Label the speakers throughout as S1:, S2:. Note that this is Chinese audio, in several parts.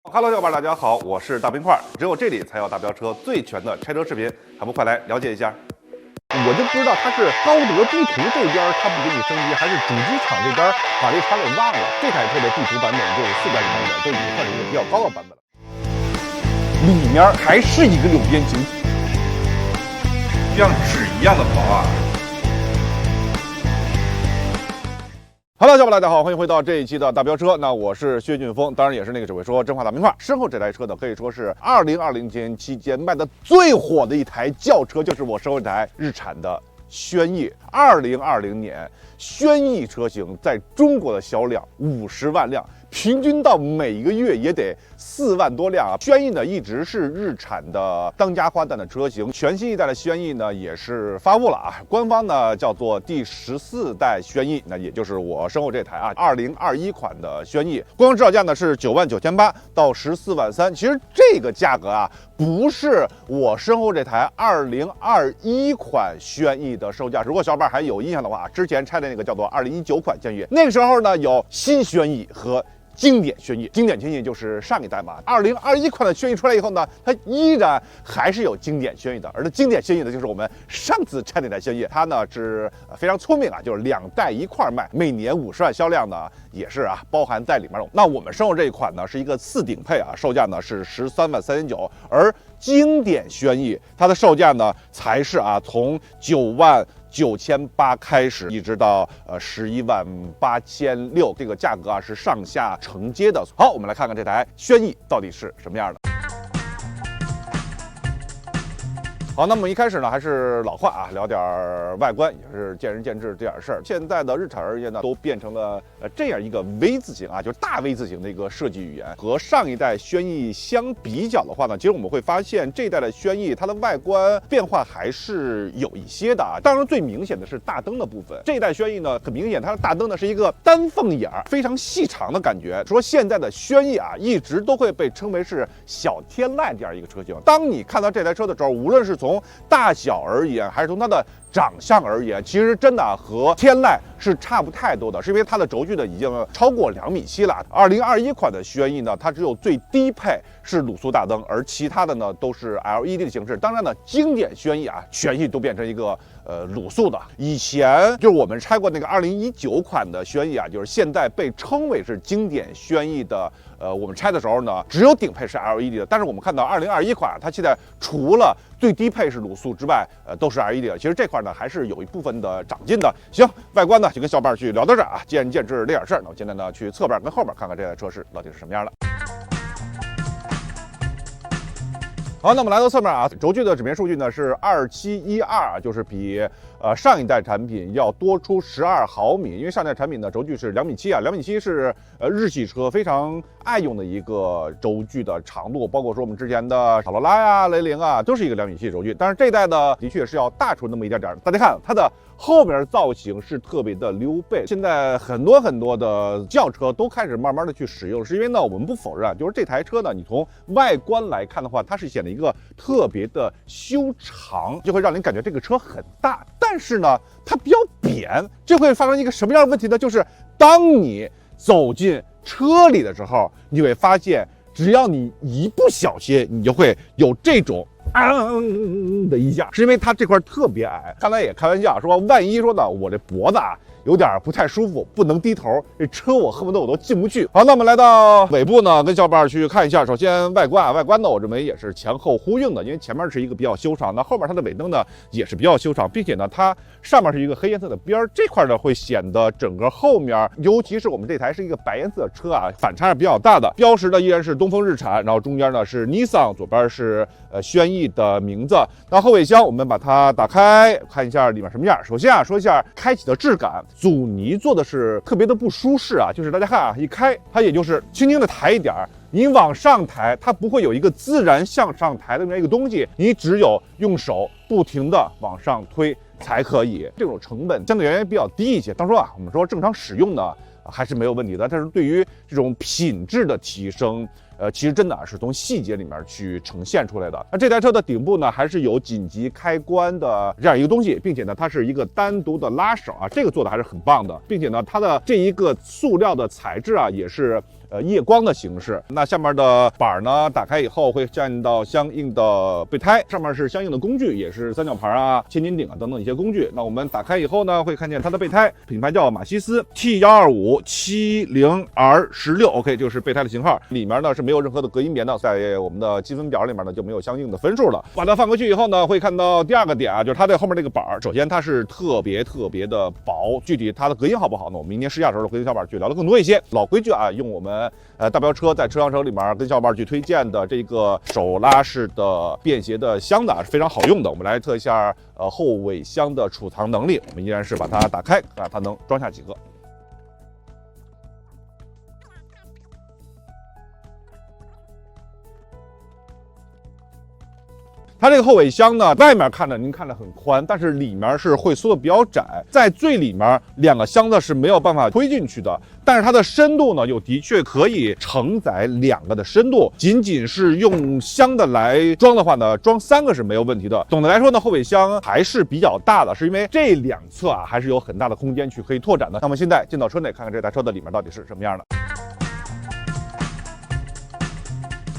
S1: Hello， 小伙伴，大家好，我是大冰块。只有这里才有大飙车最全的拆车视频，还不快来了解一下？
S2: 我就不知道它是高德地图这边它不给你升级，还是主机厂这边把这茬给忘了。这台车的地图版本就是4.0版本，都已经算是一个比较高的版本了。里面还是一个六边形，
S1: 像纸一样的薄啊！
S2: Hello， 小伙伴，大家好，欢迎回到这一期的大飙车。那我是薛俊峰，当然也是那个只会说真话大冰块。身后这台车呢，可以说是2020年期间卖的最火的一台轿车，就是我身后这台日产的轩逸。2020年，轩逸车型在中国的销量50万辆。 平均到每一个月也得4万多辆啊！轩逸呢一直是日产的当家花旦的车型，全新一代的轩逸呢也是发布了啊，官方呢叫做第14代轩逸，那也就是我身后这台啊，2021款的轩逸，官方指导价呢是99800到14万3。其实这个价格啊，不是我身后这台2021款轩逸的售价。如果小伙伴还有印象的话，之前拆的那个叫做2019款轩逸，那个时候呢有新轩逸和 经典轩逸，经典轩逸就是上一代嘛。2021款的轩逸出来以后呢，它依然还是有经典轩逸的，而这经典轩逸呢，就是我们上次拆那台轩逸，它呢是非常聪明啊，就是2代一块卖，每年50万销量呢也是啊包含在里面的。那我们身后这一款呢是一个次顶配啊，售价呢是13万3900，而经典轩逸它的售价呢才是啊从9万 9800开始，一直到11万8600，这个价格啊是上下承接的。好，我们来看看这台轩逸到底是什么样的。 好，那么一开始呢，还是老话啊，聊点外观，也是见仁见智这点事儿。现在的日产而言呢，都变成了这样一个 V 字形啊，就是大 V 字形的一个设计语言。和上一代轩逸相比较的话呢，其实我们会发现这一代的轩逸它的外观变化还是有一些的啊。当然最明显的是大灯的部分，这一代轩逸呢，很明显它的大灯呢是一个单凤眼儿，非常细长的感觉。说现在的轩逸啊，一直都会被称为是小天籁这样一个车型。当你看到这台车的时候，无论是从大小而言，还是从它的长相而言，其实真的和天籁是差不太多的，是因为它的轴距呢已经超过2.7米了。2021款的轩逸呢，它只有最低配是卤素大灯，而其他的呢都是 LED 的形式。当然呢，经典轩逸啊，全系都变成一个卤素的。以前就是我们拆过那个2019款的轩逸啊，就是现在被称为是经典轩逸的。 我们拆的时候呢，只有顶配是 LED 的，但是我们看到2021款，它现在除了最低配是卤素之外，都是 LED 的。其实这块呢，还是有一部分的长进的。行，外观呢就跟小伙伴去聊到这儿啊，见仁见智这点事儿。那我现在呢去侧边跟后边看看这台车是到底是什么样的。 好，那我们来到侧面啊，轴距的纸面数据呢是2712啊，就是比上一代产品要多出12毫米，因为上一代产品的轴距是2.7米啊，2.7米是日系车非常爱用的一个轴距的长度，包括说我们之前的卡罗拉呀、雷凌啊，都是一个2.7米轴距，但是这一代呢的确是要大出那么一点点。大家看它的后面造型是特别的溜背，现在很多的轿车都开始慢慢的去使用，是因为呢我们不否认，就是这台车呢，你从外观来看的话，它是显得一个特别的修长，就会让你感觉这个车很大，但是呢它比较扁，这会发生一个什么样的问题呢？就是当你走进车里的时候，你会发现，只要你一不小心，你就会有这种的一下，是因为它这块特别矮。刚才也开玩笑说，万一说呢，我这脖子啊有点不太舒服，不能低头，这车我恨不得我都进不去。好，那我们来到尾部呢，跟小伙伴去看一下。首先外观啊，外观呢，我认为也是前后呼应的，因为前面是一个比较修长，那后面它的尾灯呢也是比较修长，并且呢，它上面是一个黑颜色的边儿，这块呢会显得整个后面，尤其是我们这台是一个白颜色的车啊，反差是比较大的。标识呢依然是东风日产，然后中间呢是 Nissan， 左边是轩逸的名字。那后备箱我们把它打开，看一下里面什么样。首先啊，说一下开启的质感，阻尼做的是特别的不舒适啊，就是大家看啊，一开它也就是轻轻的抬一点儿。 你往上抬，它不会有一个自然向上抬的那么一个东西，你只有用手不停的往上推才可以。这种成本相对而言比较低一些。当然说啊，我们说正常使用呢还是没有问题的，但是对于这种品质的提升，其实真的是从细节里面去呈现出来的。那这台车的顶部呢，还是有紧急开关的这样一个东西，并且呢，它是一个单独的拉手啊，这个做的还是很棒的，并且呢，它的这一个塑料的材质啊，也是夜光的形式。那下面的板呢，打开以后会见到相应的备胎，上面是相应的工具，也是三角盘啊、千斤顶啊等等一些工具。那我们打开以后呢，会看见它的备胎，品牌叫马西斯 T12570R16，OK， 就是备胎的型号。里面呢是没有任何的隔音棉的，在我们的积分表里面呢就没有相应的分数了。把它放回去以后呢，会看到第二个点啊，就是它这后面这个板儿，首先它是特别的薄，具体它的隔音好不好呢？我们明年试驾时候会跟小伙伴去聊得更多一些。老规矩啊，用我们大飙车在车商城里面跟小伙伴去推荐的这个手拉式的便携的箱子啊，是非常好用的。我们来测一下后尾箱的储藏能力，我们依然是把它打开，看它能装下几个。它这个后尾箱呢，外面看着您看着很宽，但是里面是会缩的比较窄，在最里面2个箱子是没有办法推进去的，但是它的深度呢，又的确可以承载2个的深度。仅仅是用箱子来装的话呢，装3个是没有问题的。总的来说呢，后尾箱还是比较大的，是因为这2侧啊还是有很大的空间去可以拓展的。那么现在进到车内，看看这台车的里面到底是什么样的。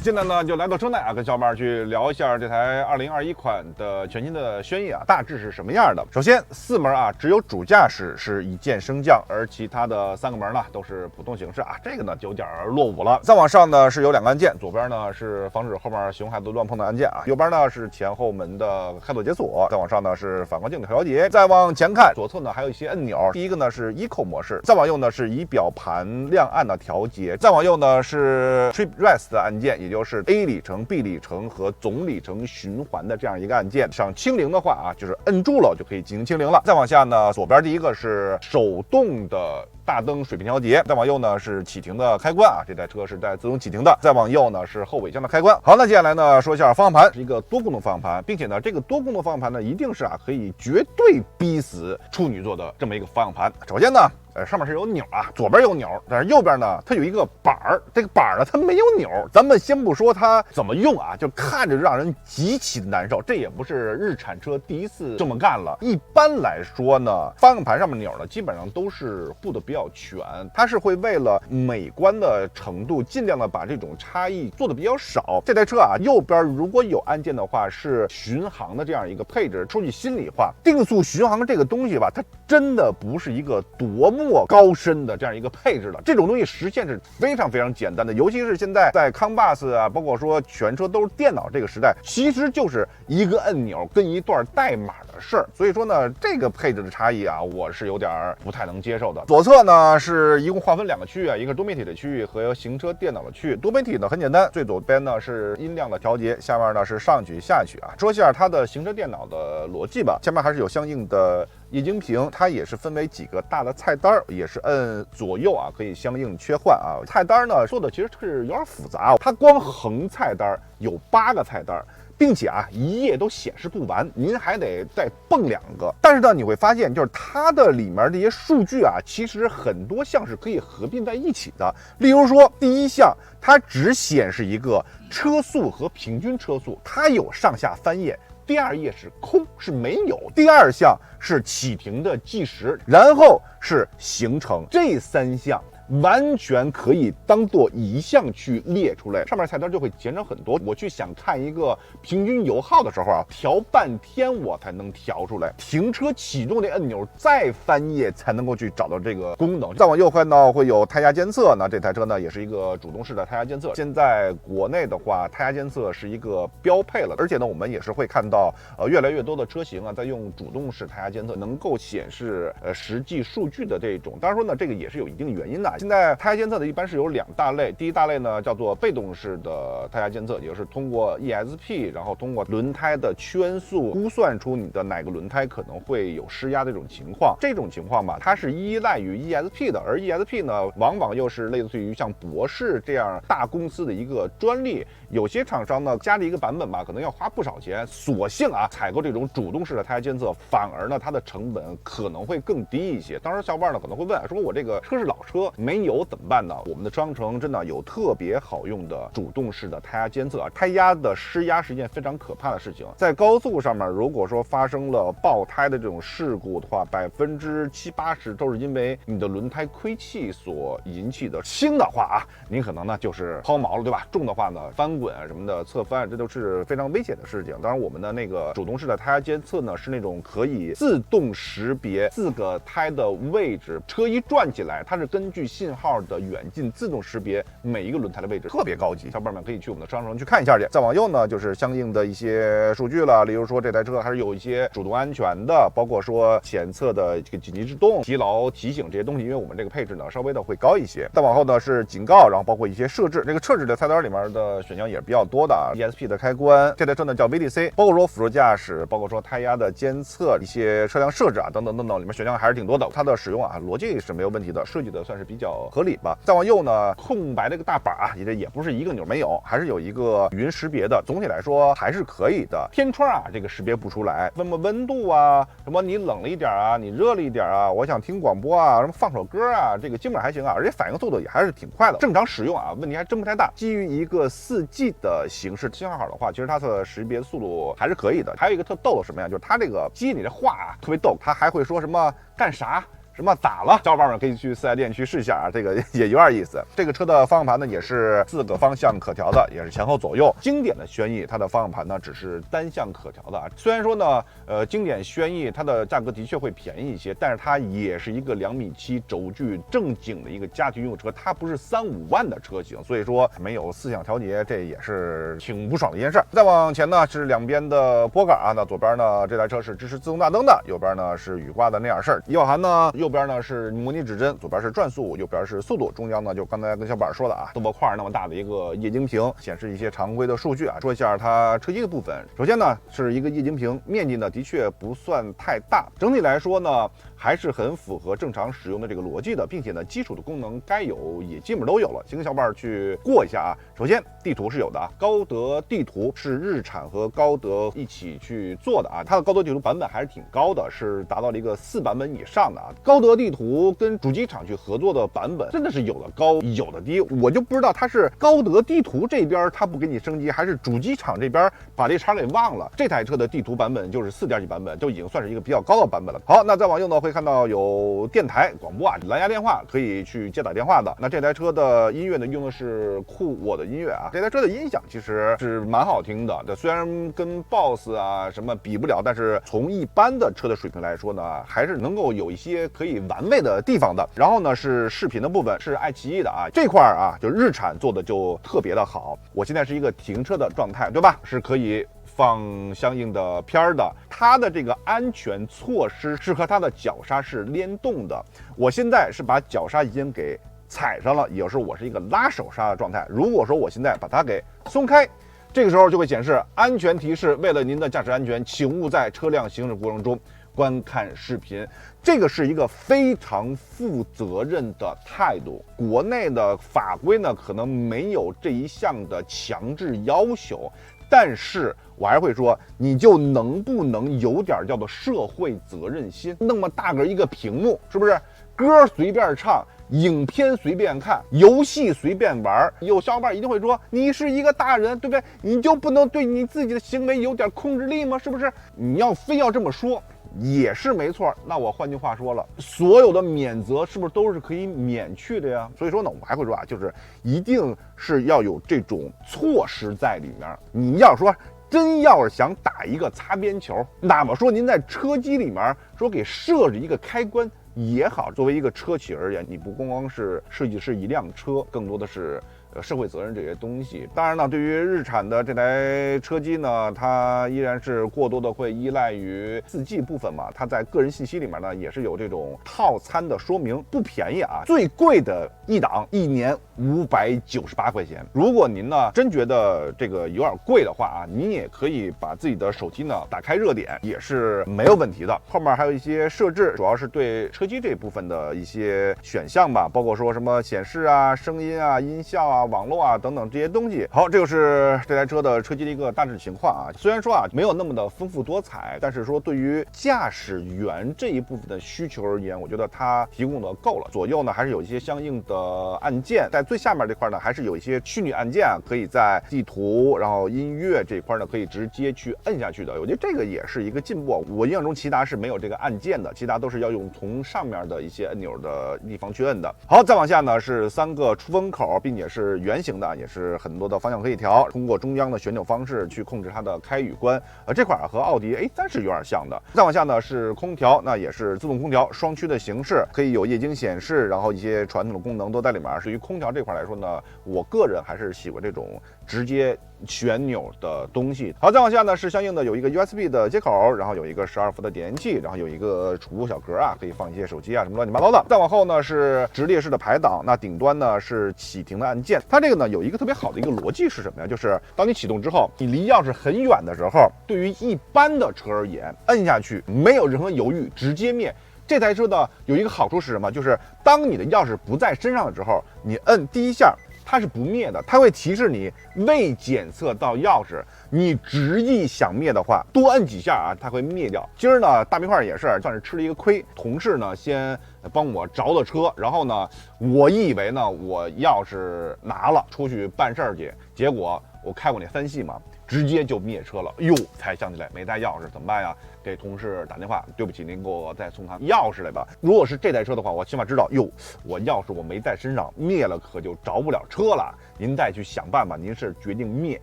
S2: 现在呢，就来到车内啊，跟小伙伴去聊一下这台2021款的全新的轩逸啊，大致是什么样的。首先4门啊，只有主驾驶是一键升降，而其他的3个门呢都是普通形式啊，这个呢就有点落伍了。再往上呢是有2个按键，左边呢是防止后面熊孩子乱碰的按键啊，右边呢是前后门的开锁解锁。再往上呢是反光镜的调节。再往前看，左侧呢还有一些按钮，第一个呢是 Eco 模式，再往右呢是仪表盘亮暗的调节，再往右呢是 Trip Rest 的按键，也就是 A 里程、B 里程和总里程循环的这样一个按键。上清零的话啊，就是摁住了就可以进行清零了。再往下呢，左边第一个是手动的大灯水平调节，再往右呢是启停的开关啊，这台车是带自动启停的。再往右呢是后尾箱的开关。好，那接下来呢说一下方向盘，是一个多功能方向盘，并且呢这个多功能方向盘呢一定是可以绝对逼死处女座的这么一个方向盘。首先呢，上面是有钮啊，左边有钮，但是右边呢它有一个板儿，这个板儿呢它没有钮。咱们先不说它怎么用啊，就看着让人极其的难受。这也不是日产车第一次这么干了。一般来说呢，方向盘上面钮呢基本上都是布的比较全，它是会为了美观的程度，尽量的把这种差异做的比较少。这台车啊，右边如果有按键的话，是巡航的这样一个配置。说句心里话，定速巡航这个东西吧，它真的不是一个多么高深的这样一个配置了。这种东西实现是非常简单的，尤其是现在在康巴斯啊，包括说全车都是电脑这个时代，其实就是一个按钮跟一段代码的事儿。所以说呢，这个配置的差异啊，我是有点不太能接受的。左侧呢是一共划分2个区域啊，一个多媒体的区域和行车电脑的区域。多媒体呢很简单，最左边呢是音量的调节，下面呢是上曲下曲啊。说一下它的行车电脑的逻辑吧，前面还是有相应的液晶屏，它也是分为几个大的菜单，也是摁左右啊可以相应切换啊。菜单呢做的其实是有点复杂，它光横菜单有8个菜单，并且啊一页都显示不完，您还得再蹦2个。但是呢你会发现，就是它的里面这些数据啊，其实很多项是可以合并在一起的。例如说第一项，它只显示一个车速和平均车速，它有上下翻页。第2页是空，是没有。第2项是启停的计时，然后是行程，这3项完全可以当做一项去列出来，上面菜单就会减少很多。我去想看一个平均油耗的时候啊，调半天我才能调出来。停车启动这按钮再翻页才能够去找到这个功能。再往右看到会有胎压监测，那这台车呢也是一个主动式的胎压监测。现在国内的话，胎压监测是一个标配了，而且呢我们也是会看到越来越多的车型啊在用主动式胎压监测，能够显示实际数据的这种。当然说呢，这个也是有一定原因的。现在胎压监测的一般是有2大类，第一大类呢叫做被动式的胎压监测，也就是通过 ESP， 然后通过轮胎的圈速估算出你的哪个轮胎可能会有失压的这种情况。这种情况吧，它是依赖于 ESP 的，而 ESP 呢往往又是类似于像博世这样大公司的一个专利。有些厂商呢加了一个版本吧，可能要花不少钱，索性啊采购这种主动式的胎压监测，反而呢它的成本可能会更低一些。当然小伙伴呢可能会问说，我这个车是老车，没没有怎么办呢？我们的商城真的有特别好用的主动式的胎压监测，胎压的失压是一件非常可怕的事情。在高速上面，如果说发生了爆胎的这种事故的话，70%、80%都是因为你的轮胎亏气所引起的。轻的话啊，你可能呢就是抛锚了，对吧？重的话呢，翻滚啊什么的，侧翻，这都是非常危险的事情。当然，我们的那个主动式的胎压监测呢，是那种可以自动识别4个胎的位置，车一转起来，它是根据信号的远近自动识别每一个轮胎的位置，特别高级。小伙伴们可以去我们的商城去看一下去。再往右呢，就是相应的一些数据了，例如说这台车还是有一些主动安全的，包括说检测的这个紧急制动、疲劳提醒这些东西，因为我们这个配置呢稍微的会高一些。再往后呢是警告，然后包括一些设置，这个设置的菜单里面的选项也是比较多的啊。ESP 的开关，这台车呢叫 VDC， 包括说辅助驾驶，包括说胎压的监测，一些车辆设置啊等等等等，里面选项还是挺多的。它的使用啊逻辑是没有问题的，设计的算是比较合理吧。再往右呢，空白的一个大板啊，也不是一个钮没有，还是有一个语音识别的，总体来说还是可以的。天窗啊这个识别不出来，什么温度啊，什么你冷了一点啊，你热了一点啊，我想听广播啊，什么放首歌啊，这个基本上还行啊，而且反应速度也还是挺快的。正常使用啊，问题还真不太大。基于一个4G 的形式，信号好的话，其实它的识别速度还是可以的。还有一个特逗的什么呀，就是它这个机里的话啊特别逗，它还会说什么干啥。什么咋了？小伙伴们可以去四 S 店去试一下啊，这个也有点意思。这个车的方向盘呢也是4个方向可调的，也是前后左右。经典的轩逸它的方向盘呢只是单向可调的啊。虽然说呢，经典轩逸它的价格的确会便宜一些，但是它也是一个2.7米轴距正经的一个家庭用车，它不是3-5万的车型，所以说没有4项调节，这也是挺不爽的一件事。再往前呢是两边的拨杆啊，那左边呢这台车是支持自动大灯的，右边呢是雨刮的那样式儿。仪表盘呢右边呢是模拟指针，左边是转速，右边是速度，中间呢就刚才跟小板说的啊，多模块那么大的一个液晶屏，显示一些常规的数据啊。说一下它车机的部分，首先呢是一个液晶屏，面积呢的确不算太大，整体来说呢还是很符合正常使用的这个逻辑的，并且呢基础的功能该有也基本都有了。请跟小板去过一下啊。首先地图是有的啊，高德地图是日产和高德一起去做的啊，它的高德地图版本还是挺高的，是达到了一个4版本以上的啊。高德地图跟主机厂去合作的版本真的是有的高有的低，我就不知道它是高德地图这边它不给你升级，还是主机厂这边把这茬给忘了。这台车的地图版本就是4点几版本，就已经算是一个比较高的版本了。好，那再往右呢会看到有电台广播啊，蓝牙电话可以去接打电话的。那这台车的音乐呢用的是酷我的音乐啊，这台车的音响其实是蛮好听的，虽然跟 BOSS 啊什么比不了，但是从一般的车的水平来说呢，还是能够有一些可以玩味的地方的。然后呢是视频的部分，是爱奇艺的啊，这块啊就日产做的就特别的好。我现在是一个停车的状态，对吧？是可以放相应的片儿的，它的这个安全措施是和它的脚刹是联动的。我现在是把脚刹已经给踩上了，也就是我是一个拉手刹的状态。如果说我现在把它给松开，这个时候就会显示安全提示，为了您的驾驶安全，请勿在车辆行驶过程中观看视频。这个是一个非常负责任的态度。国内的法规呢可能没有这一项的强制要求，但是我还会说，你就能不能有点叫做社会责任心？那么大个一个屏幕，是不是歌随便唱，影片随便看，游戏随便玩？有小伙伴一定会说，你是一个大人，对不对？你就不能对你自己的行为有点控制力吗？是不是？你要非要这么说也是没错。那我换句话说了，所有的免责是不是都是可以免去的呀？所以说呢，我还会说啊，就是一定是要有这种措施在里面。你要说真要是想打一个擦边球，哪怕说您在车机里面说给设置一个开关也好，作为一个车企而言，你不光是设计师一辆车，更多的是社会责任这些东西。当然呢，对于日产的这台车机呢，它依然是过多的会依赖于4G 部分嘛。它在个人信息里面呢，也是有这种套餐的说明，不便宜啊。最贵的一档1年598块钱。如果您呢真觉得这个有点贵的话啊，您也可以把自己的手机呢打开热点，也是没有问题的。后面还有一些设置，主要是对车机这部分的一些选项吧，包括说什么显示啊、声音啊、音效啊、网络啊等等这些东西。好，这就是这台车的车机的一个大致情况啊。虽然说啊没有那么的丰富多彩，但是说对于驾驶员这一部分的需求而言，我觉得它提供的够了。左右呢还是有一些相应的按键，在最下面这块呢还是有一些虚拟按键啊，可以在地图然后音乐这块呢可以直接去摁下去的。我觉得这个也是一个进步。我印象中骐达是没有这个按键的，骐达都是要用从上面的一些按钮的地方去摁的。好，再往下呢是3个出风口，并且是圆形的，也是很多的方向可以调，通过中央的旋钮方式去控制它的开与关。这块和奥迪 A3是有点像的。再往下呢是空调，那也是自动空调双区的形式，可以有液晶显示，然后一些传统的功能都在里面。对于空调这块来说呢，我个人还是喜欢这种直接旋钮的东西。好，再往下呢是相应的有一个 USB 的接口，然后有一个12伏的点烟器，然后有一个储物小格啊，可以放一些手机啊什么乱七八糟的。再往后呢是直列式的排档，那顶端呢是启停的按键。它这个呢有一个特别好的一个逻辑是什么呀？就是当你启动之后，你离钥匙很远的时候，对于一般的车而言，摁下去没有任何犹豫，直接灭。这台车呢有一个好处是什么？就是当你的钥匙不在身上的时候，你摁第一下它是不灭的，它会提示你未检测到钥匙。你执意想灭的话，多摁几下啊，它会灭掉。今儿呢，大冰块也是算是吃了一个亏。同事呢先帮我着了车，然后呢，我以为呢我钥匙拿了出去办事儿去，结果我开过那3系嘛，直接就灭车了。哟，才想起来没带钥匙怎么办呀？给同事打电话，对不起，您给我再送趟钥匙来吧。如果是这台车的话，我起码知道，哟，我钥匙我没在身上，灭了可就着不了车了。您再去想办法，您是决定灭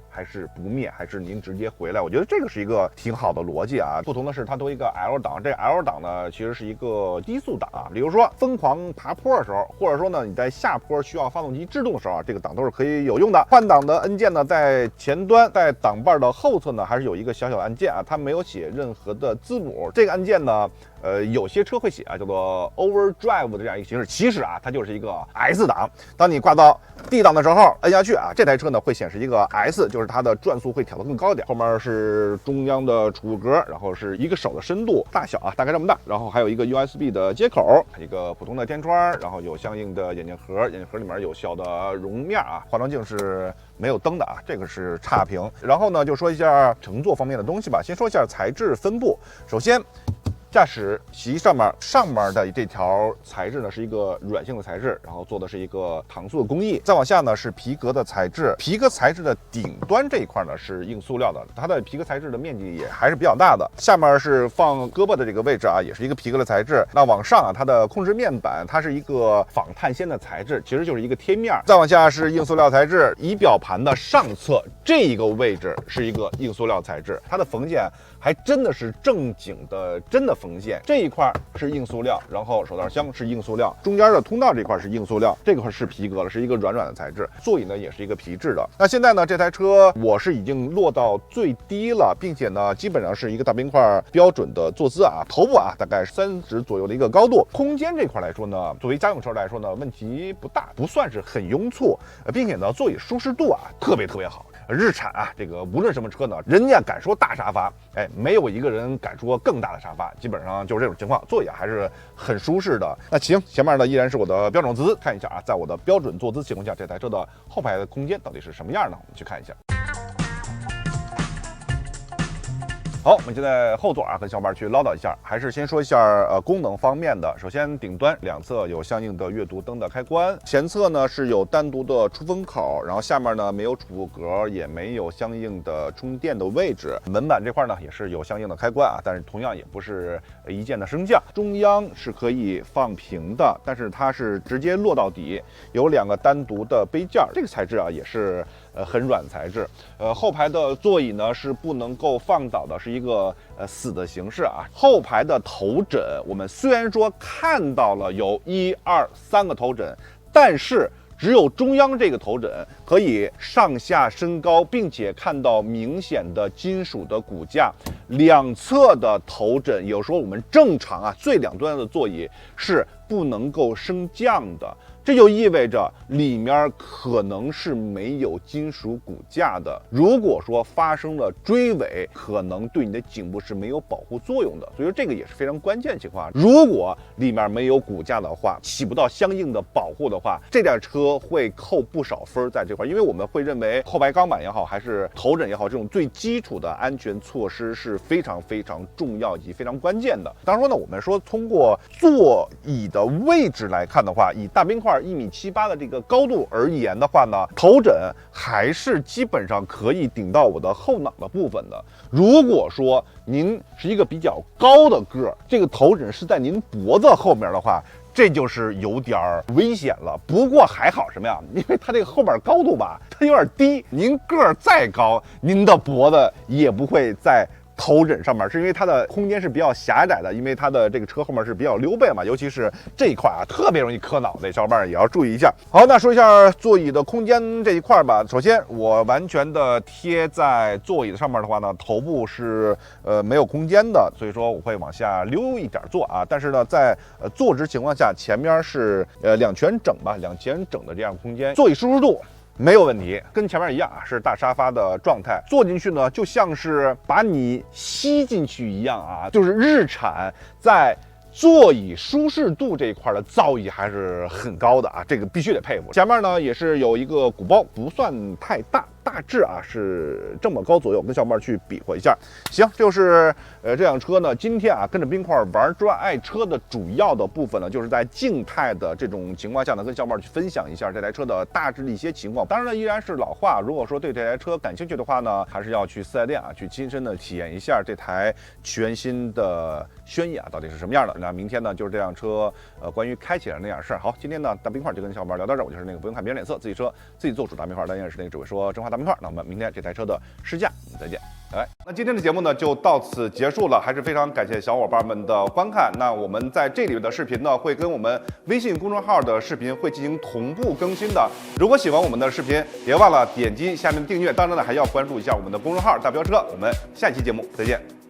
S2: 还是不灭，还是您直接回来？我觉得这个是一个挺好的逻辑啊。不同的是，它都一个 L 档，这 L 档呢其实是一个低速档啊。比如说疯狂爬坡的时候，或者说呢你在下坡需要发动机制动的时候啊，这个档都是可以有用的。换挡的按键呢，在前端，在挡把的后侧呢，还是有一个小小按键啊，它没有写任何的字母。这个按键呢，有些车会写啊，叫做 Overdrive 的这样一个形式。其实啊，它就是一个 S 档。当你挂到 D 档的时候，摁下去啊，这台车呢会显示一个 S， 就是它的转速会调得更高一点。后面是中央的储物格，然后是一个手的深度大小啊，大概这么大。然后还有一个 USB 的接口，一个普通的天窗，然后有相应的眼镜盒，眼镜盒里面有小的绒面啊，化妆镜是没有灯的啊，这个是差评。然后呢，就说一下乘坐方面的东西吧。先说一下材质分布。首先，驾驶席上面的这条材质呢是一个软性的材质，然后做的是一个搪塑的工艺。再往下呢是皮革的材质，皮革材质的顶端这一块呢是硬塑料的，它的皮革材质的面积也还是比较大的。下面是放胳膊的这个位置啊，也是一个皮革的材质。那往上啊，它的控制面板它是一个仿碳纤的材质，其实就是一个贴面。再往下是硬塑料材质，仪表盘的上侧这一个位置是一个硬塑料材质，它的缝线还真的是正经的真的缝线，这一块是硬塑料，然后手套箱是硬塑料，中间的通道这块是硬塑料，这块是皮革了，是一个软软的材质。座椅呢也是一个皮质的。那现在呢，这台车我是已经落到最低了，并且呢基本上是一个大冰块标准的坐姿啊，头部啊大概30左右的一个高度。空间这块来说呢，作为家用车来说呢，问题不大，不算是很拥簇，并且呢座椅舒适度啊特别好。日产啊，这个无论什么车呢，人家敢说大沙发，没有一个人敢说更大的沙发，基本上就是这种情况，座椅还是很舒适的。那行，前面呢依然是我的标准坐姿，看一下啊，在我的标准坐姿情况下，这台车的后排的空间到底是什么样呢？我们去看一下。好，我们就在后座啊，跟小伙伴去唠叨一下，还是先说一下功能方面的。首先，顶端两侧有相应的阅读灯的开关，前侧呢是有单独的出风口，然后下面呢没有储物格，也没有相应的充电的位置。门板这块呢也是有相应的开关啊，但是同样也不是一键的升降。中央是可以放平的，但是它是直接落到底，有2个单独的杯架，这个材质啊也是很软材质。后排的座椅呢是不能够放倒的，是一个死的形式啊。后排的头枕，我们虽然说看到了有1、2、3个头枕，但是只有中央这个头枕可以上下升高，并且看到明显的金属的骨架。两侧的头枕，有时候我们正常啊最两端的座椅是不能够升降的。这就意味着里面可能是没有金属骨架的。如果说发生了追尾，可能对你的颈部是没有保护作用的，所以说这个也是非常关键的情况。如果里面没有骨架的话，起不到相应的保护的话，这辆车会扣不少分在这块，因为我们会认为后排钢板也好，还是头枕也好，这种最基础的安全措施是非常非常重要以及非常关键的。当然说呢，我们说通过座椅的位置来看的话，以大冰块1.78米的这个高度而言的话呢，头枕还是基本上可以顶到我的后脑的部分的。如果说您是一个比较高的个儿，这个头枕是在您脖子后面的话，这就是有点危险了。不过还好什么呀？因为它这个后面高度吧，它有点低，您个儿再高，您的脖子也不会在头枕上面，是因为它的空间是比较狭窄的，因为它的这个车后面是比较溜背嘛，尤其是这一块啊，特别容易磕脑袋，小伙伴也要注意一下。好，那说一下座椅的空间这一块吧。首先，我完全的贴在座椅的上面的话呢，头部是没有空间的，所以说我会往下溜一点坐啊。但是呢，在坐直情况下，前面是2全整吧，2前整的这样空间，座椅舒适度没有问题，跟前面一样啊，是大沙发的状态。坐进去呢，就像是把你吸进去一样啊，就是日产在座椅舒适度这一块的造诣还是很高的啊，这个必须得佩服。前面呢也是有一个鼓包，不算太大，大致啊是这么高左右，跟小伙伴去比划一下。行，就是这辆车呢，今天啊跟着冰块玩专爱车的主要的部分呢，就是在静态的这种情况下呢，跟小伙伴去分享一下这台车的大致的一些情况。当然呢，依然是老话，如果说对这台车感兴趣的话呢，还是要去4S店啊，去亲身的体验一下这台全新的轩逸啊到底是什么样的。那明天呢，就是这辆车关于开起来那点事儿。好，今天呢大冰块就跟小伙伴聊到这儿，我就是那个不用看别人脸色，自己车自己做主大冰块，但也是那个只会说真话大冰块。那我们明天这台车的试驾，我们再见，拜拜。那今天的节目呢就到此结束了，还是非常感谢小伙伴们的观看。那我们在这里的视频呢，会跟我们微信公众号的视频会进行同步更新的。如果喜欢我们的视频，别忘了点击下面的订阅，当然呢还要关注一下我们的公众号大飙车。我们下期节目再见。